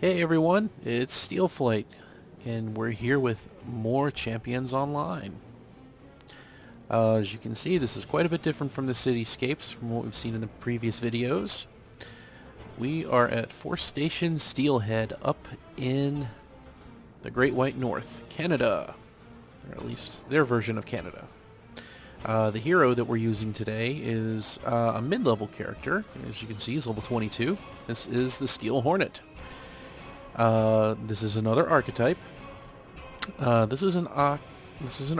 Hey everyone, it's Steelflight, and we're here with more Champions Online. As you can see, this is quite a bit different from the cityscapes from what we've seen in the previous videos. We are at Force Station Steelhead up in the Great White North, Canada, or at least their version of Canada. The hero that we're using today is a mid-level character. As you can see, he's level 22. This is the Steel Hornet. This is another archetype. This is an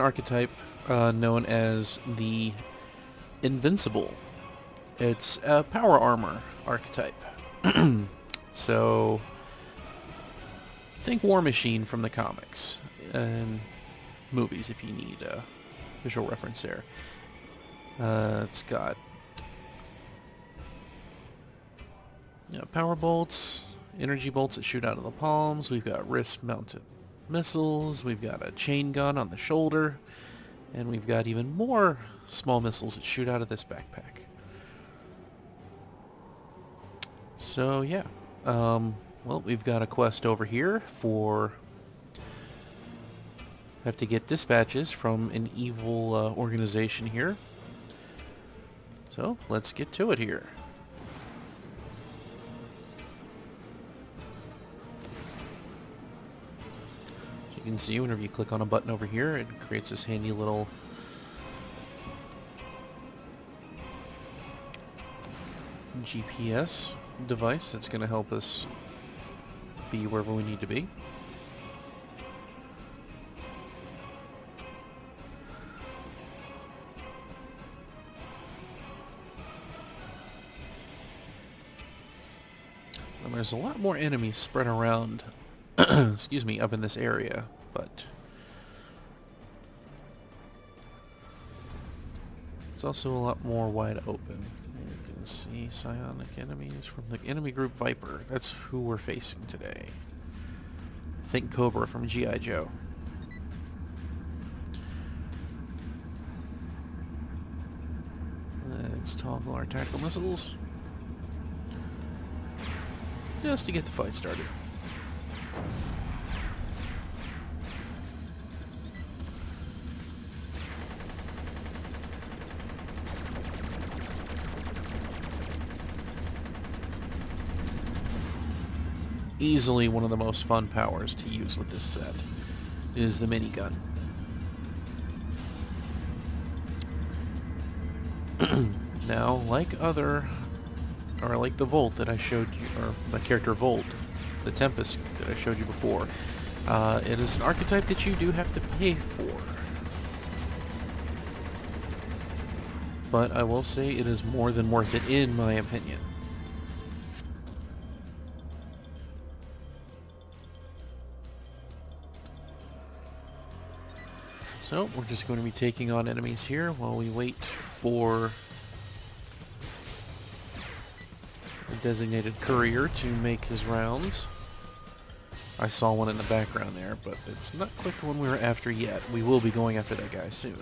archetype known as the Invincible. It's a power armor archetype. So think War Machine from the comics and movies if you need a visual reference there. It's got power bolts, energy bolts that shoot out of the palms. We've got wrist-mounted missiles. We've got a chain gun on the shoulder. And we've got even more small missiles that shoot out of this backpack. So, yeah. Well, we've got a quest over here for... have to get dispatches from an evil organization here. So, let's get to it here. You can see whenever you click on a button over here, it creates this handy little GPS device that's going to help us be wherever we need to be. And there's a lot more enemies spread around excuse me, up in this area, but it's also a lot more wide open. You can see psionic enemies from the enemy group Viper. That's who we're facing today. Think Cobra from G.I. Joe. Let's toggle our tactical missiles just to get the fight started. Easily one of the most fun powers to use with this set is the minigun. Now, like the Volt that I showed you, or my character Volt, the Tempest that I showed you before, it is an archetype that you do have to pay for. But I will say it is more than worth it in my opinion. So, we're just going to be taking on enemies here while we wait for a designated courier to make his rounds. I saw one in the background there, but it's not quite the one we were after yet. We will be going after that guy soon.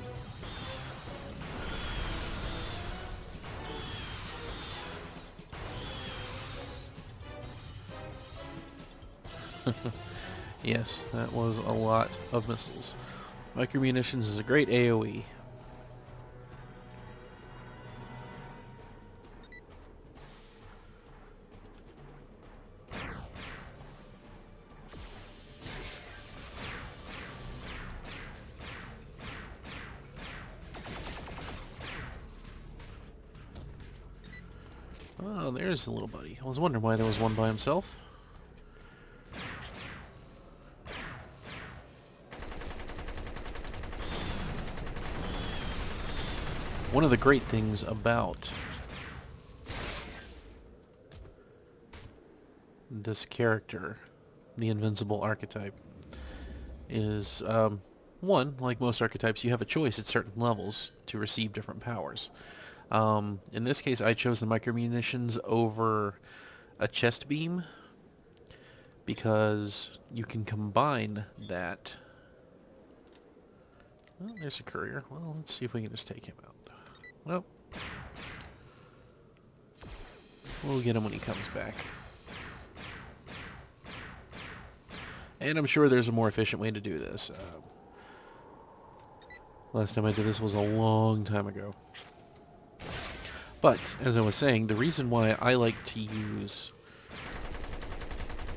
Yes, that was a lot of missiles. Micromunitions is a great AoE. Oh, there's the little buddy. I was wondering why there was one by himself. One of the great things about this character, the Invincible archetype, is, one, like most archetypes, you have a choice at certain levels to receive different powers. In this case, I chose the micromunitions over a chest beam because you can combine that. Well, there's a courier. Well, let's see if we can just take him out. Well, we'll get him when he comes back. And I'm sure there's a more efficient way to do this. Last time I did this was a long time ago. But, as I was saying, the reason why I like to use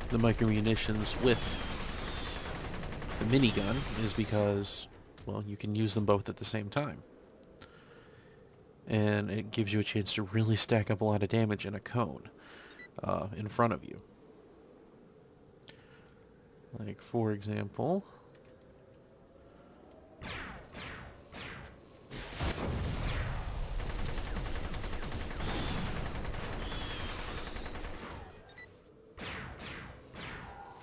the micro-munitions with the minigun is because, well, you can use them both at the same time. And it gives you a chance to really stack up a lot of damage in a cone in front of you. Like, for example...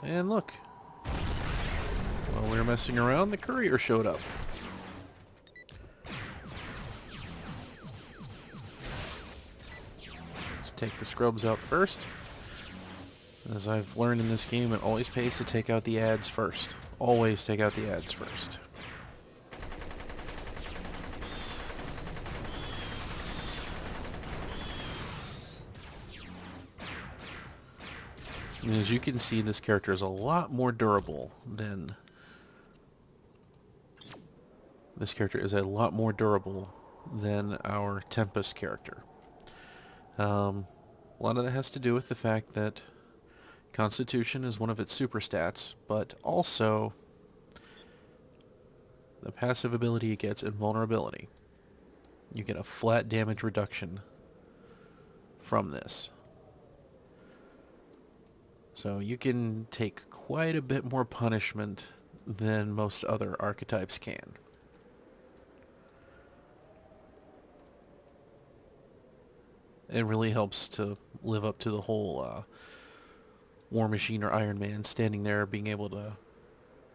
And look, while we were messing around, the courier showed up. Let's take the scrubs out first. As I've learned in this game, it always pays to take out the ads first. Always take out the ads first. And as you can see, this character is a lot more durable than... This character is a lot more durable than our Tempest character. A lot of that has to do with the fact that Constitution is one of its super stats, but also the passive ability it gets Invulnerability. You get a flat damage reduction from this. So you can take quite a bit more punishment than most other archetypes can. It really helps to live up to the whole War Machine or Iron Man standing there being able to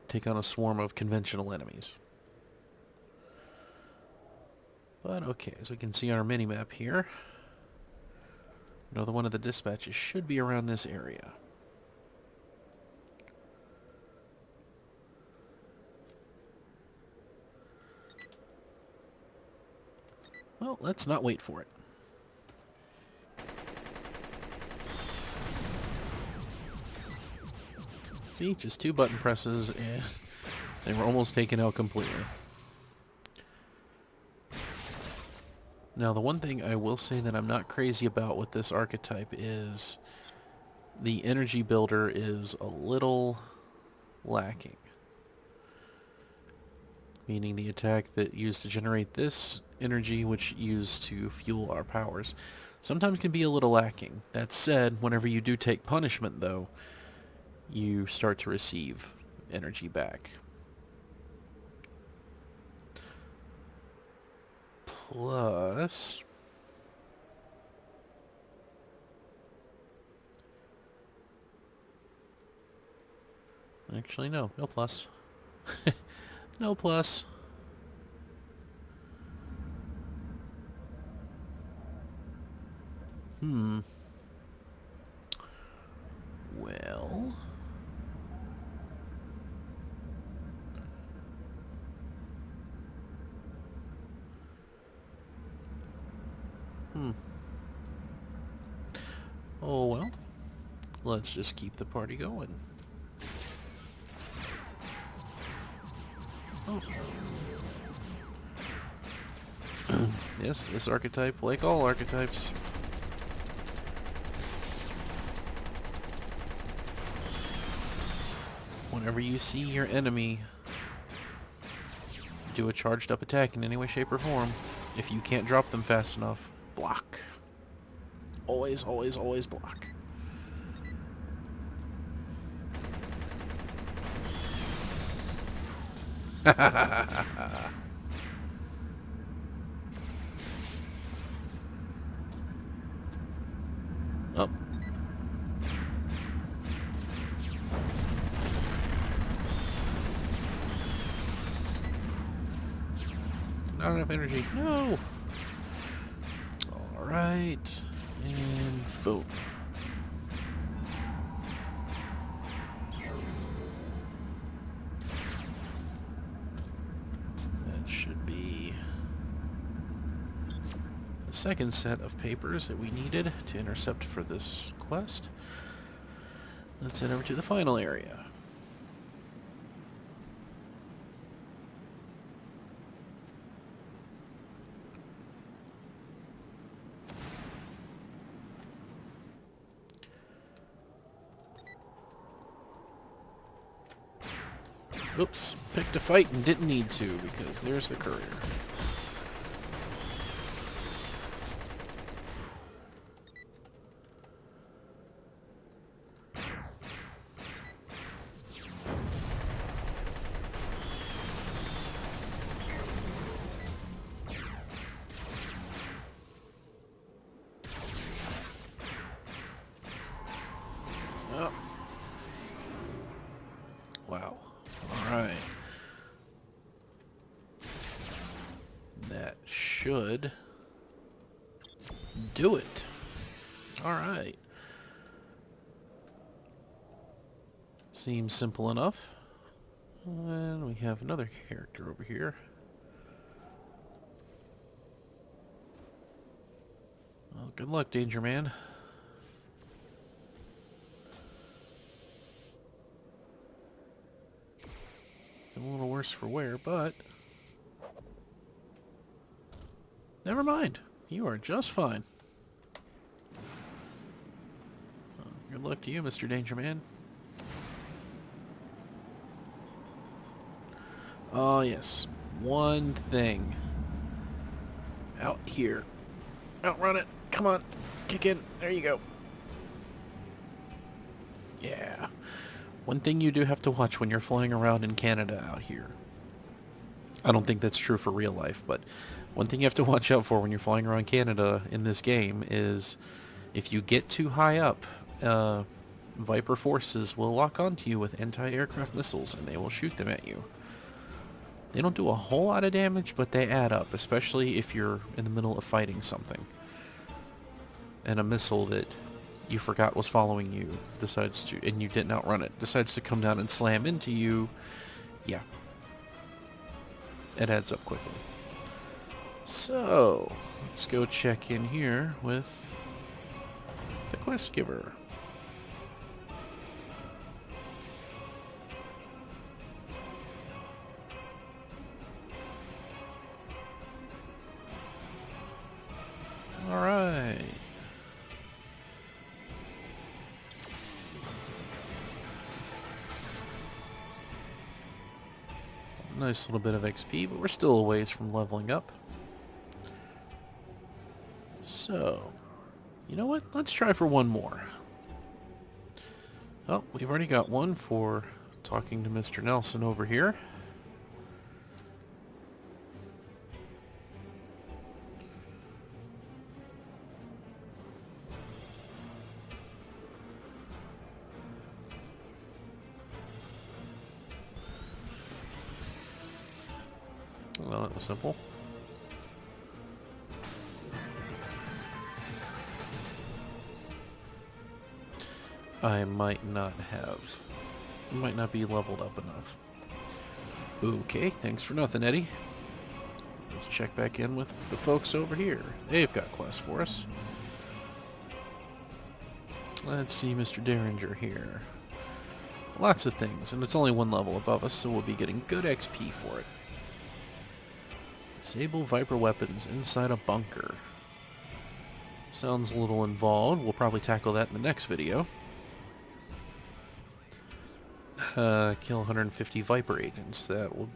take on a swarm of conventional enemies. But okay, as we can see on our minimap here, another one of the dispatches should be around this area. Well, let's not wait for it. See, just 2 button presses and they were almost taken out completely. Now, the one thing I will say that I'm not crazy about with this archetype is the energy builder is a little lacking. Meaning the attack that used to generate this energy, which used to fuel our powers, sometimes can be a little lacking. That said, whenever you do take punishment, though, you start to receive energy back. Plus... Actually, no. No plus. No plus. Well... Oh, well. Let's just keep the party going. Oh. Yes, this archetype, like all archetypes, whenever you see your enemy do a charged up attack in any way, shape, or form, if you can't drop them fast enough, block. Always, always, always block. Oh. Not enough energy. No! Alright. And boom. That should be the second set of papers that we needed to intercept for this quest. Let's head over to the final area. Oops, picked a fight and didn't need to because there's the courier. Oh. Wow. Alright. That should do it. Alright. Seems simple enough. And we have another character over here. Well, good luck, Danger Man. A little worse for wear, but never mind. You are just fine. Good luck to you, Mr. Danger Man. Oh, yes. One thing. Out here. Outrun it. Come on. Kick in. There you go. Yeah. One thing you do have to watch when you're flying around in Canada out here. I don't think that's true for real life, but one thing you have to watch out for when you're flying around Canada in this game is if you get too high up, Viper forces will lock onto you with anti-aircraft missiles and they will shoot them at you. They don't do a whole lot of damage, but they add up, especially if you're in the middle of fighting something. And a missile that you forgot was following you decides to, and you didn't outrun it, decides to come down and slam into you. Yeah. It adds up quickly. So, let's go check in here with the quest giver. Alright. Nice little bit of XP, but we're still a ways from leveling up. So, you know what? Let's try for one more. Oh, we've already got one for talking to Mr. Nelson over here. Well, that was simple. I might not be leveled up enough. Okay, thanks for nothing, Eddie. Let's check back in with the folks over here. They've got quests for us. Let's see Mr. Derringer here. Lots of things, and it's only one level above us, so we'll be getting good XP for it. Disable Viper weapons inside a bunker. Sounds a little involved. We'll probably tackle that in the next video. Kill 150 Viper agents. That will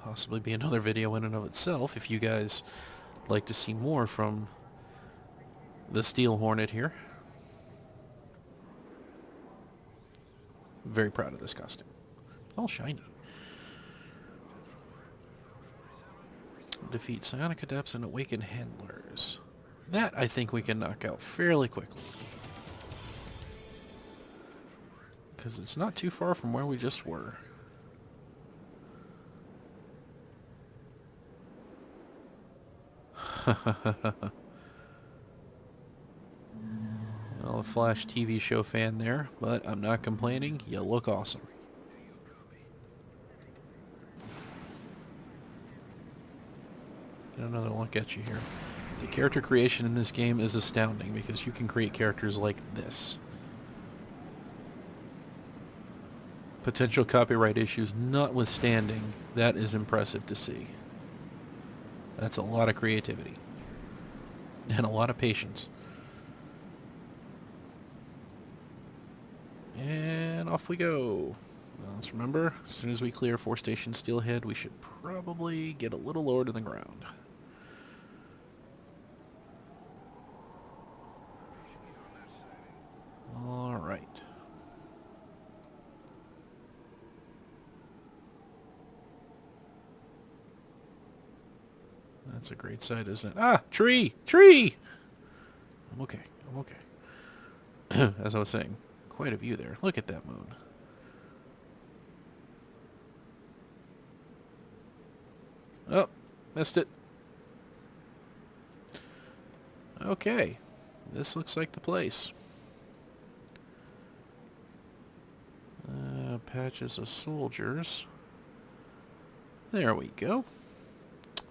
possibly be another video in and of itself if you guys like to see more from the Steel Hornet here. Very proud of this costume. All shiny. Defeat psionic adepts and awaken handlers. That I think we can knock out fairly quickly. Because it's not too far from where we just were. Well, a Flash TV show fan there, but I'm not complaining. You look awesome. Get another look at you here. The character creation in this game is astounding because you can create characters like this. Potential copyright issues notwithstanding, that is impressive to see. That's a lot of creativity. And a lot of patience. And off we go. Let's remember, as soon as we clear 4 stations steelhead, we should probably get a little lower to the ground. Alright. That's a great sight, isn't it? Ah! Tree! Tree! I'm okay. I'm okay. As I was saying, quite a view there. Look at that moon. Oh, missed it. Okay. This looks like the place. Patches of soldiers. There we go.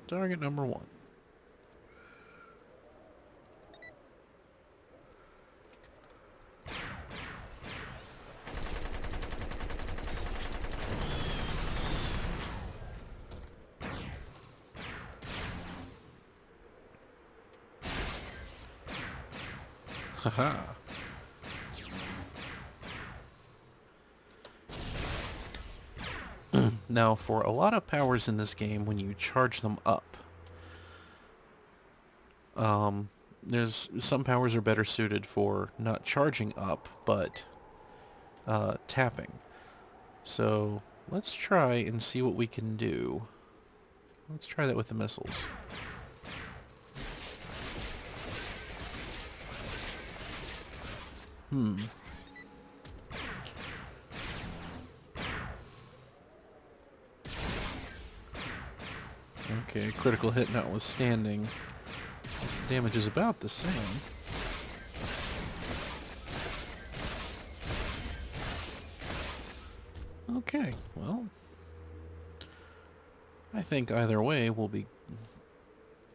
Target number 1. Haha. Now, for a lot of powers in this game, when you charge them up, there's some powers are better suited for not charging up, but tapping. So let's try and see what we can do. Let's try that with the missiles. Okay, critical hit notwithstanding. This damage is about the same. Okay, well, I think either way will be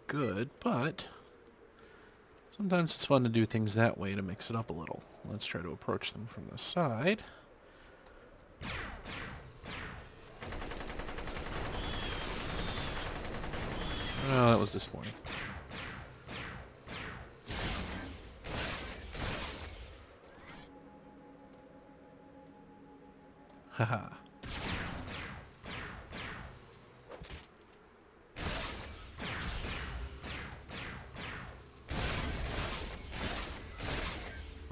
good, but sometimes it's fun to do things that way to mix it up a little. Let's try to approach them from the side. Oh, that was disappointing. Haha.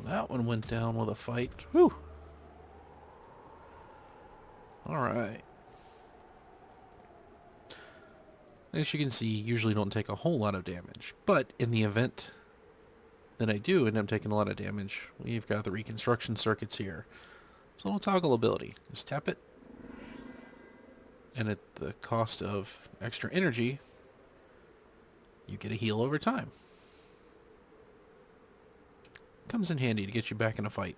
That one went down with a fight. Whew. Alright. As you can see, usually don't take a whole lot of damage. But in the event that I do end up taking a lot of damage, we've got the reconstruction circuits here. So we'll toggle ability. Just tap it. And at the cost of extra energy, you get a heal over time. Comes in handy to get you back in a fight.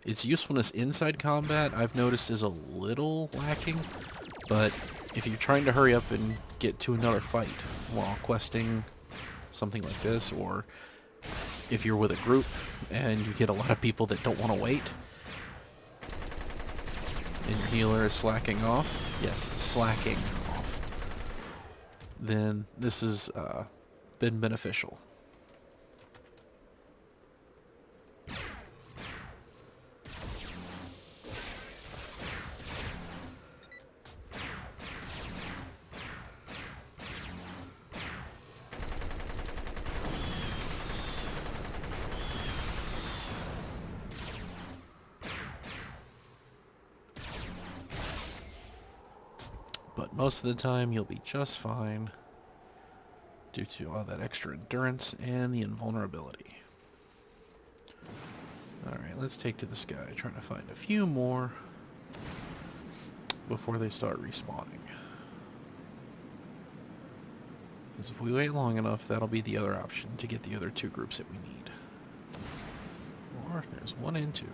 Its usefulness inside combat, I've noticed, is a little lacking, but if you're trying to hurry up and get to another fight while questing something like this, or if you're with a group and you get a lot of people that don't want to wait, and your healer is slacking off, yes, slacking off, then this has been beneficial. But most of the time you'll be just fine due to all that extra endurance and the invulnerability. Alright, let's take to the sky, trying to find a few more before they start respawning. Because if we wait long enough, that'll be the other option to get the other 2 groups that we need. Or there's 1 and 2.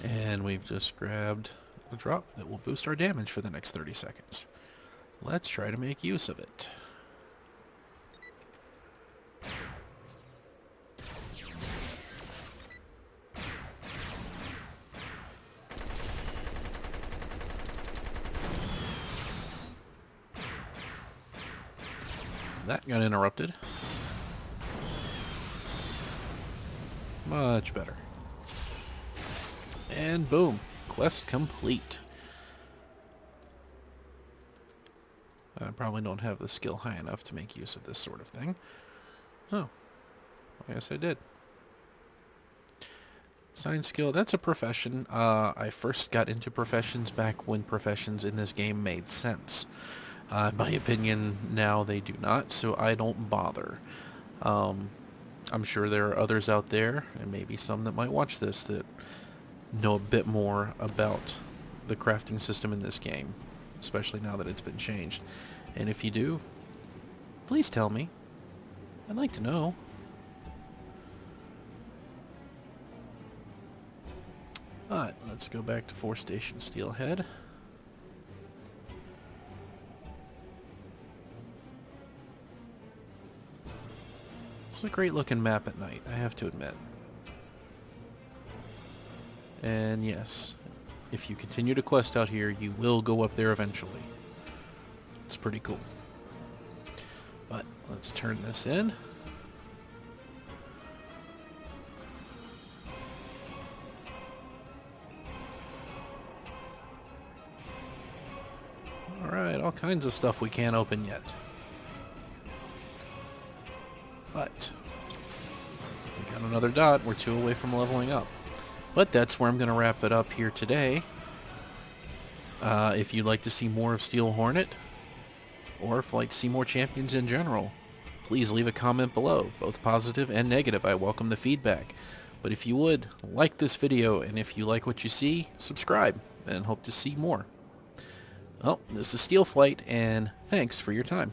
And we've just grabbed a drop that will boost our damage for the next 30 seconds. Let's try to make use of it. that got interrupted. Much better. And boom, quest complete. I probably don't have the skill high enough to make use of this sort of thing. Oh, I guess I did. Science skill, that's a profession. I first got into professions back when professions in this game made sense. In my opinion, now they do not, so I don't bother. I'm sure there are others out there, and maybe some that might watch this, that know a bit more about the crafting system in this game, especially now that it's been changed. And if you do, please tell me. I'd like to know. Alright, let's go back to 4 Station Steelhead. It's a great looking map at night, I have to admit. And yes, if you continue to quest out here, you will go up there eventually. It's pretty cool. But let's turn this in. Alright, all kinds of stuff we can't open yet. But we got another dot. We're 2 away from leveling up. But that's where I'm going to wrap it up here today. If you'd like to see more of Steel Hornet, or if you'd like to see more champions in general, please leave a comment below, both positive and negative. I welcome the feedback. But if you would, like this video, and if you like what you see, subscribe, and hope to see more. Well, this is Steel Flight, and thanks for your time.